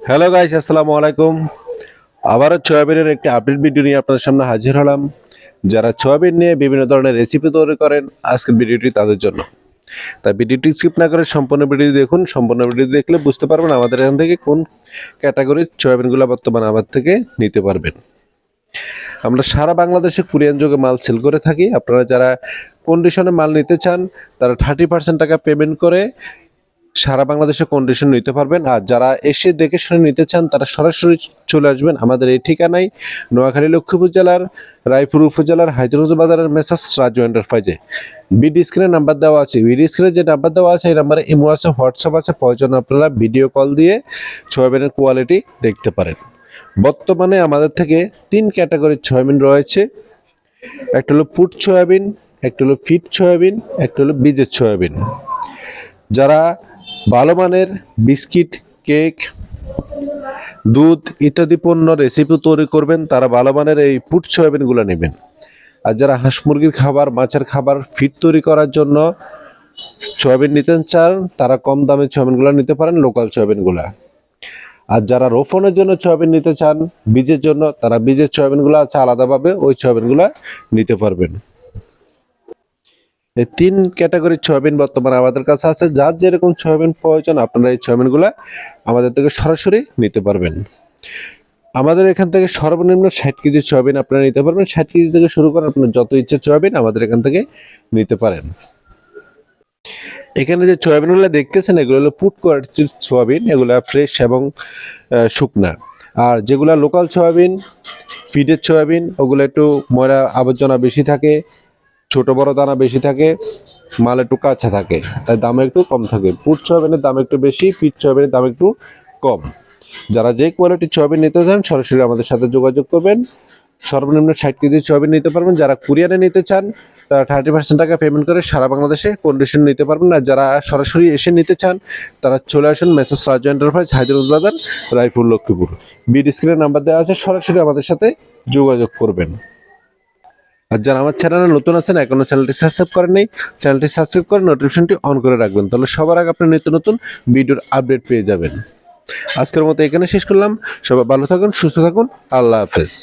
Hello guys, আসসালামু আলাইকুম। আবারও সয়াবিনের একটি আপডেট ভিডিও নিয়ে আপনাদের সামনে হাজির হলাম। যারা সয়াবিন নিয়ে বিভিন্ন ধরনের রেসিপি তৈরি করেন, আজকের ভিডিওটি তাদের জন্য। তাই ভিডিওটি স্কিপ না করে সম্পূর্ণ ভিডিও দেখুন। সম্পূর্ণ ভিডিও দেখলে বুঝতে পারবেন আমাদের এখান থেকে কোন ক্যাটাগরির সয়াবিনগুলো বর্তমানে আমাদের থেকে নিতে পারবেন। আমরা সারা বাংলাদেশে কুরিয়ার যোগে মাল সেল করে থাকি। আপনারা যারা কন্ডিশনে মাল নিতে চান, তারা 30% টাকা পেমেন্ট করে সারা বাংলাদেশে কন্ডিশন নিতে পারবেন। আর যারা এসে দেখে শুনে নিতে চান, তারা সরাসরি চলে আসবেন আমাদের এই ঠিকানায়, নোয়াখালী লক্ষ্মীপুর জেলার রায়পুর উপজেলার হায়দ্রগঞ্জ বাজারের মেসার্স রাজু এন্টারপ্রাইজে। বিডি স্ক্রিনে নাম্বার দেওয়া আছে। বিডি স্ক্রিনে যে নাম্বার দেওয়া আছে, এই নাম্বারে ইমো আছে, হোয়াটসঅ্যাপ আছে। প্রয়োজন আপনারা ভিডিও কল দিয়ে সয়াবিনের কোয়ালিটি দেখতে পারেন। বর্তমানে আমাদের থেকে 3 ক্যাটাগরির সয়াবিন রয়েছে। একটা হলো পুট সয়াবিন, একটা হলো ফিট সয়াবিন, একটা হলো বীজের সয়াবিন। যারা ভালো মানের বিস্কিট, কেক, দুধ ইত্যাদি পণ্য রেসিপি তৈরি করবেন, তারা ভালো মানের এই পুট সয়াবিনগুলো নেবেন। আর যারা হাঁস মুরগির খাবার, মাছের খাবার ফিট তৈরি করার জন্য সয়াবিন নিতে চান, তারা কম দামের সয়াবিনগুলো নিতে পারেন, লোকাল সয়াবিনগুলো। আর যারা রোপণের জন্য সয়াবিন নিতে চান, বীজের জন্য, তারা বীজের সয়াবিনগুলো আছে আলাদাভাবে, ওই সয়াবিনগুলো নিতে পারবেন। এই 3 ক্যাটাগরির সয়াবিন বর্তমানে আমাদের কাছে আছে। যার যেরকম সয়াবিন প্রয়োজন, আপনারা এই সয়াবিনগুলো আমাদের থেকে সরাসরি নিতে পারবেন। আমাদের এখান থেকে সর্বনিম্ন 60 কেজি সয়াবিন আপনারা নিতে পারবেন। 60 কেজি থেকে শুরু করে আপনার যত ইচ্ছে সয়াবিন আমাদের এখান থেকে নিতে পারেন। এখানে যে সয়াবিনগুলো দেখতেছেন, এগুলো হলো পুট কোয়ালিটির সয়াবিন। এগুলা ফ্রেশ এবং শুকনা। আর যেগুলা লোকাল সয়াবিন, ফিডের সয়াবিন, ওগুলো একটু ময়লা আবর্জনা বেশি থাকে, ছোট বড় দানা বেশি থাকে, মাল একটু কাঁচা থাকে, তাই দাম একটু কম থাকে। পুট সয়াবিনের দাম একটু বেশি, ফিট সয়াবিনের দাম একটু কম। যারা যে কোয়ালিটির সয়াবিন নিতে চান, সরাসরি আমাদের সাথে যোগাযোগ করবেন। সর্বনিম্ন 60 কেজি সয়াবিন নিতে পারবেন। যারা কুরিয়ারে নিতে চান, তারা 30% টাকা পেমেন্ট করে সারা বাংলাদেশে কন্ডিশন নিতে পারবেন। আর যারা সরাসরি এসে নিতে চান, তারা চলে আসুন মেসার্স রাজু এন্টারপ্রাইজ, হায়দ্রগঞ্জ বাজার, রায়পুর, লক্ষ্মীপুর। বিডি স্ক্রিনে নাম্বার দেওয়া আছে, সরাসরি আমাদের সাথে যোগাযোগ করবেন। আর যারা আমার চ্যানেলে নতুন আছেন, এখনো চ্যানেলটি সাবস্ক্রাইব করেন নাই, চ্যানেলটি সাবস্ক্রাইব করে নোটিফিকেশনটি অন করে রাখবেন। তাহলে সবার আগে আপনি নিত্য নতুন ভিডিওর আপডেট পেয়ে যাবেন। আজকের মতো এখানে শেষ করলাম। সবাই ভালো থাকুন, সুস্থ থাকুন। আল্লাহ হাফেজ।